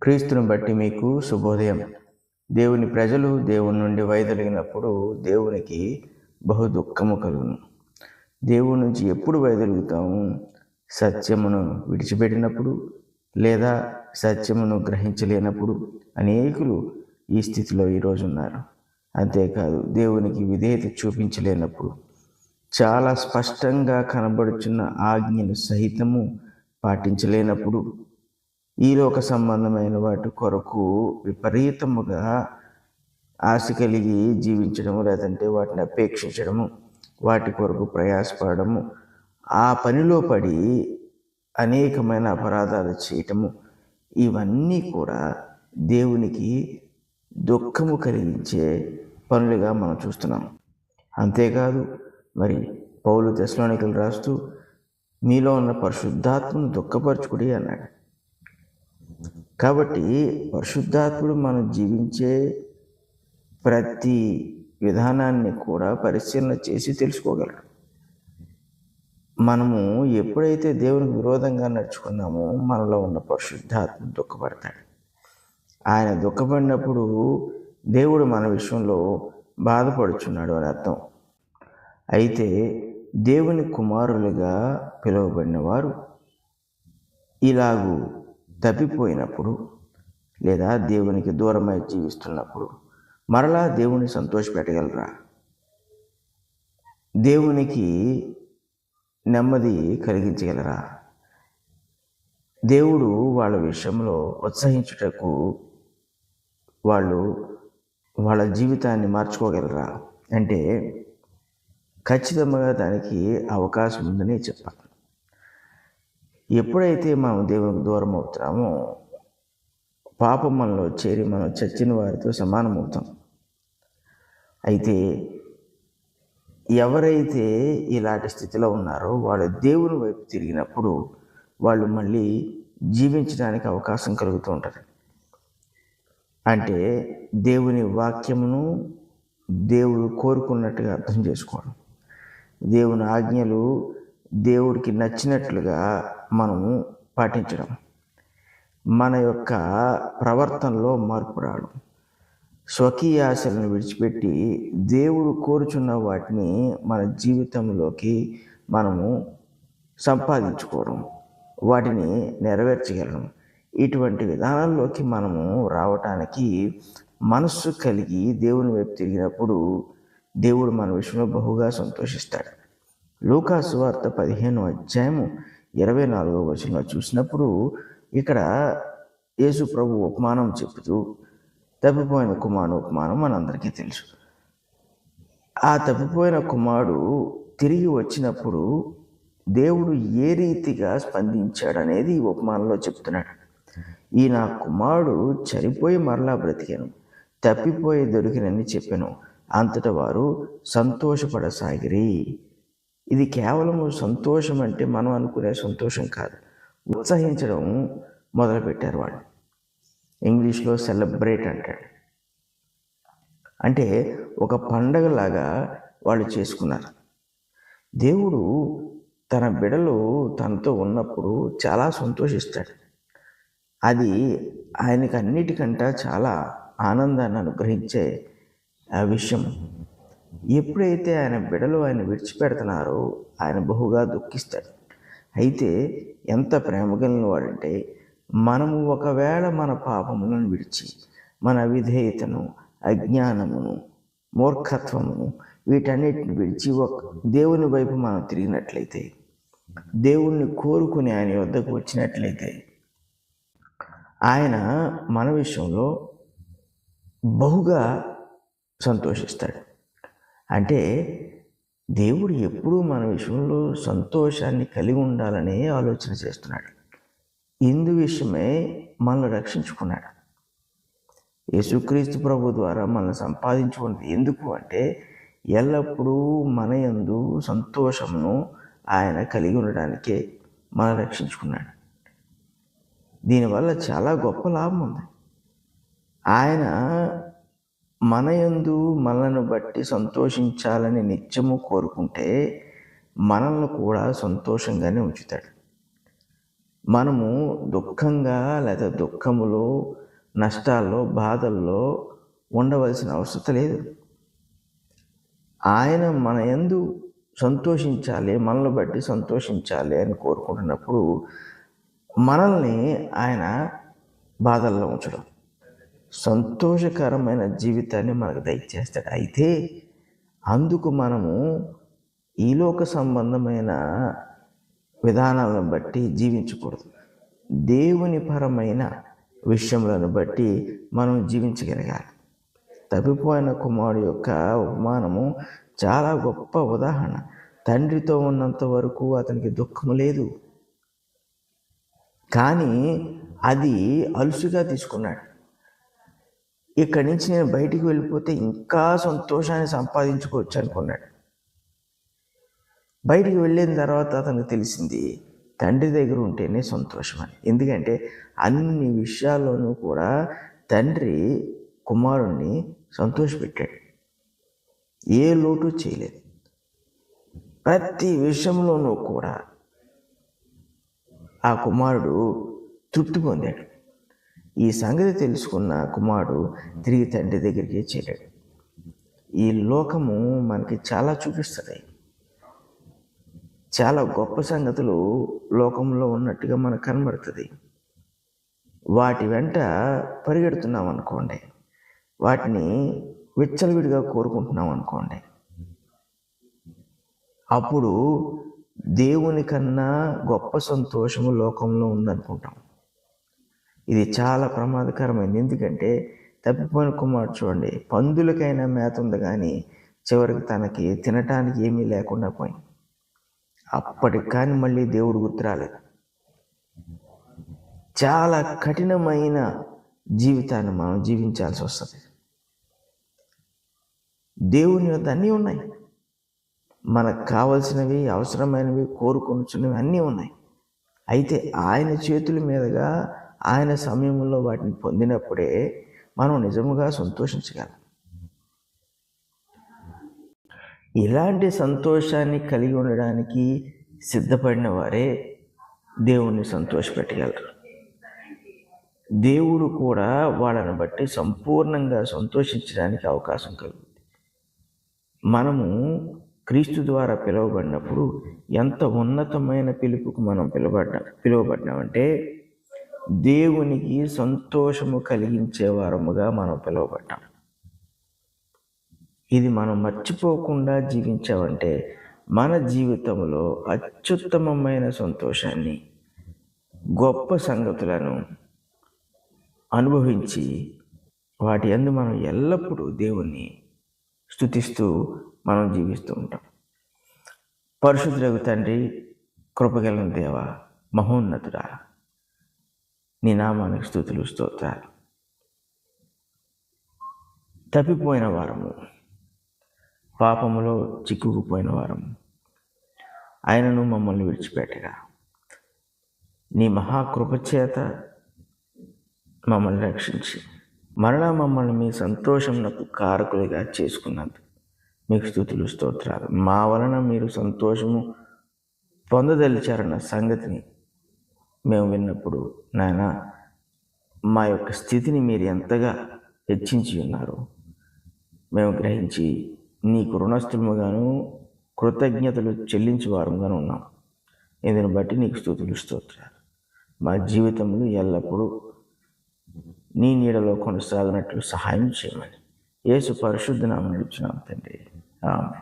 క్రీస్తుని బట్టి మీకు శుభోదయం. దేవుని ప్రజలు దేవుని నుండి వైదొలిగినప్పుడు దేవునికి బహు దుఃఖము కలుగును. దేవుని నుంచి ఎప్పుడు వైదొలుగుతాము? సత్యమును విడిచిపెట్టినప్పుడు, లేదా సత్యమును గ్రహించలేనప్పుడు. అనేకులు ఈ స్థితిలో ఈరోజు ఉన్నారు. అంతేకాదు, దేవునికి విధేయత చూపించలేనప్పుడు, చాలా స్పష్టంగా కనబడుచున్న ఆజ్ఞను సహితము పాటించలేనప్పుడు, ఈ లోక సంబంధమైన వాటి కొరకు విపరీతముగా ఆశ కలిగి జీవించడము, లేదంటే వాటిని అపేక్షించడము, వాటి కొరకు ప్రయాసపడము, ఆ పనిలో పడి అనేకమైన అపరాధాలు చేయటము, ఇవన్నీ కూడా దేవునికి దుఃఖము కలిగించే పనులుగా మనం చూస్తున్నాం. అంతేకాదు, మరి పౌలు తెస్సలోనికీయులకు రాస్తూ మీలో ఉన్న పరిశుద్ధాత్మను దుఃఖపరచుకుడి అన్నాడు. కాబట్టి పరిశుద్ధాత్ముడు మనం జీవించే ప్రతి విధానాన్ని కూడా పరిశీలన చేసి తెలుసుకోగలడు. మనము ఎప్పుడైతే దేవునికి విరోధంగా నడుచుకున్నామో మనలో ఉన్న పరిశుద్ధాత్మ దుఃఖపడతాడు. ఆయన దుఃఖపడినప్పుడు దేవుడు మన విషయంలో బాధపడుచున్నాడు అని అర్థం. అయితే దేవుని కుమారులుగా పిలువబడిన వారు ఇలాగూ తప్పిపోయినప్పుడు, లేదా దేవునికి దూరమై జీవిస్తున్నప్పుడు మరలా దేవుని సంతోషపెట్టగలరా? దేవునికి నెమ్మది కలిగించగలరా? దేవుడు వాళ్ళ విషయంలో ఉత్సహించుటకు వాళ్ళ జీవితాన్ని మార్చుకోగలరా అంటే ఖచ్చితంగా దానికి అవకాశం ఉందని చెప్పాలి. ఎప్పుడైతే మనం దేవునికి దూరం అవుతున్నామో పాపం మనలో చేరి మనం చచ్చిన వారితో సమానమవుతాం. అయితే ఎవరైతే ఇలాంటి స్థితిలో ఉన్నారో వాళ్ళు దేవుని వైపు తిరిగినప్పుడు వాళ్ళు మళ్ళీ జీవించడానికి అవకాశం కలుగుతూ ఉంటుంది. అంటే దేవుని వాక్యమును దేవుడు కోరుకున్నట్టుగా అర్థం చేసుకోవడం, దేవుని ఆజ్ఞలు దేవుడికి నచ్చినట్లుగా మనము పాటించడం, మన యొక్క ప్రవర్తనలో మార్పు రావడం, స్వకీయ ఆశలను విడిచిపెట్టి దేవుడు కోరుచున్న వాటిని మన జీవితంలోకి మనము సంపాదించుకోవడం, వాటిని నెరవేర్చగలడం, ఇటువంటి విధానాల్లోకి మనము రావటానికి మనస్సు కలిగి దేవుని వైపు తిరిగినప్పుడు దేవుడు మన విషయంలో బహుగా సంతోషిస్తాడు. లూకా సువార్త 15వ అధ్యాయము 24వ వచనంలో చూసినప్పుడు ఇక్కడ యేసు ప్రభు ఉపమానం చెబుతూ, తప్పిపోయిన కుమారుడు ఉపమానం మనందరికీ తెలుసు. ఆ తప్పిపోయిన కుమారుడు తిరిగి వచ్చినప్పుడు దేవుడు ఏ రీతిగా స్పందించాడనేది ఈ ఉపమానంలో చెప్తున్నాడు. ఈ నా కుమారుడు చనిపోయి మరలా బ్రతికాను, తప్పిపోయి దొరికినని చెప్పాను, అంతటా వారు సంతోషపడసాగిరి. ఇది కేవలము సంతోషం అంటే మనం అనుకునే సంతోషం కాదు, ఉత్సహించడం మొదలుపెట్టారు వాళ్ళు. ఇంగ్లీష్లో సెలబ్రేట్ అంటాడు. అంటే ఒక పండగలాగా వాళ్ళు చేసుకున్నారు. దేవుడు తన బిడ్డలు తనతో ఉన్నప్పుడు చాలా సంతోషిస్తాడు. అది ఆయనకి అన్నిటికంటే చాలా ఆనందాన్ని అనుగ్రహించే విషయం. ఎప్పుడైతే ఆయన బిడ్డలు ఆయన విడిచిపెడుతున్నారో ఆయన బహుగా దుఃఖిస్తాడు. అయితే ఎంత ప్రేమ కలిగిన వాడంటే, మనము ఒకవేళ మన పాపములను విడిచి, మన అవిధేయతను, అజ్ఞానమును, మూర్ఖత్వమును, వీటన్నిటిని విడిచి దేవుని వైపు మనం తిరిగినట్లయితే, దేవుణ్ణి కోరుకుని ఆయన వద్దకు వచ్చినట్లయితే, ఆయన మన విషయంలో బహుగా సంతోషిస్తాడు. అంటే దేవుడు ఎప్పుడూ మన విషయంలో సంతోషాన్ని కలిగి ఉండాలనే ఆలోచన చేస్తున్నాడు. ఇందు విషయమే మనల్ని రక్షించుకున్నాడు. యేసుక్రీస్తు ప్రభు ద్వారా మనల్ని సంపాదించుకున్నది ఎందుకు అంటే, ఎల్లప్పుడూ మన యందు సంతోషమును ఆయన కలిగి ఉండడానికే మనం రక్షించుకున్నాడు. దీనివల్ల చాలా గొప్ప లాభం ఉంది. ఆయన మన యందు మనలను బట్టి సంతోషించాలని నిత్యము కోరుకుంటే మనల్ని కూడా సంతోషంగానే ఉంచుతాడు. మనము దుఃఖంగా లేదా దుఃఖములో, నష్టాల్లో, బాధల్లో ఉండవలసిన అవసరం లేదు. ఆయన మన యందు సంతోషించాలి, మనల్ని బట్టి సంతోషించాలి అని కోరుకుంటున్నప్పుడు మనల్ని ఆయన బాధల్లో ఉంచడం, సంతోషకరమైన జీవితాన్ని మనకు దయచేస్తాడు. అయితే అందుకు మనము ఈలోక సంబంధమైన విధానాలను బట్టి జీవించకూడదు. దేవుని పరమైన విషయములను బట్టి మనం జీవించగలగాలి. తప్పిపోయిన కుమారుడు యొక్క ఉపమానము చాలా గొప్ప ఉదాహరణ. తండ్రితో ఉన్నంత వరకు అతనికి దుఃఖము లేదు, కానీ అది అలుసుగా తీసుకున్నాడు. ఇక్కడి నుంచి నేను బయటికి వెళ్ళిపోతే ఇంకా సంతోషాన్ని సంపాదించుకోవచ్చు అనుకున్నాడు. బయటికి వెళ్ళిన తర్వాత అతనికి తెలిసింది తండ్రి దగ్గర ఉంటేనే సంతోషం అని. ఎందుకంటే అన్ని విషయాల్లోనూ కూడా తండ్రి కుమారుణ్ణి సంతోషపెట్టాడు, ఏ లోటు చేయలేదు. ప్రతి విషయంలోనూ కూడా ఆ కుమారుడు తృప్తి పొందాడు. ఈ సంగతి తెలుసుకున్న కుమారుడు తిరిగి తండ్రి దగ్గరికి చేరాడు. ఈ లోకము మనకి చాలా చూపిస్తుంది. చాలా గొప్ప సంగతులు లోకంలో ఉన్నట్టుగా మనకు కనబడుతుంది. వాటి వెంట పరిగెడుతున్నాం అనుకోండి, వాటిని విచ్చలవిడిగా కోరుకుంటున్నాం అనుకోండి, అప్పుడు దేవుని కన్నా గొప్ప సంతోషము లోకంలో ఉందనుకుంటాం. ఇది చాలా ప్రమాదకరమైనది. ఎందుకంటే తప్పిపోయిన కుమారుడు చూడండి, పందులకైనా మేత ఉంది కానీ చివరికి తనకి తినటానికి ఏమీ లేకుండా పోయింది. అప్పటికి కానీ మళ్ళీ దేవుడు గుర్తు రాలేదు. చాలా కఠినమైన జీవితాన్ని మనం జీవించాల్సి వస్తుంది. దేవుని వద్ద అన్నీ ఉన్నాయి, మనకు కావలసినవి, అవసరమైనవి, కోరుకొనుచున్నవి అన్నీ ఉన్నాయి. అయితే ఆయన చేతుల మీదుగా ఆయన సమయంలో వాటిని పొందినప్పుడే మనం నిజముగా సంతోషించగలం. ఇలాంటి సంతోషాన్ని కలిగి ఉండడానికి సిద్ధపడిన వారే దేవుణ్ణి సంతోషపెట్టగలరు. దేవుడు కూడా వాళ్ళని బట్టి సంపూర్ణంగా సంతోషించడానికి అవకాశం కలుగుతుంది. మనము క్రీస్తు ద్వారా పిలువబడినప్పుడు ఎంత ఉన్నతమైన పిలుపుకు మనం పిలువబడినామంటే దేవునికి సంతోషము కలిగించే వారముగా మనం పిలువబడ్డాం. ఇది మనం మర్చిపోకుండా జీవించామంటే మన జీవితంలో అత్యుత్తమమైన సంతోషాన్ని, గొప్ప సంగతులను అనుభవించి వాటి యందు మనం ఎల్లప్పుడూ దేవుణ్ణి స్తుతిస్తూ మనం జీవిస్తూ ఉంటాం. పరిశుద్ధుడగు తండ్రి, కృపగలిగిన దేవ, మహోన్నతుడా, నీ నామానికి స్తుతులు, స్తోత్రాలు. తప్పిపోయిన వారము, పాపములో చిక్కుకుపోయిన వారము, ఆయనను మమ్మల్ని విడిచిపెట్టగా నీ మహాకృపచేత మమ్మల్ని రక్షించి మరలా మమ్మల్ని మీ సంతోషమునకు కారకులుగా చేసుకున్నందుకు మీకు స్తుతులు, స్తోత్రాలు. మా వలన మీరు సంతోషము పొందదలిచారన్న సంగతిని మేము విన్నప్పుడు నాయన, మా యొక్క స్థితిని మీరు ఎంతగా హెచ్చించి ఉన్నారు మేము గ్రహించి నీకు రుణస్థులముగాను కృతజ్ఞతలు చెల్లించే వారంగాను ఉన్నాం. ఇందుని బట్టి నీకు స్తుతులు, స్తోత్రాలు. మా జీవితంలో ఎల్లప్పుడూ నీ నీడలో కొనసాగినట్లు సహాయం చేయమని యేసు పరిశుద్ధ నామమున అడుగుచున్నాం తండ్రి, ఆమేన్.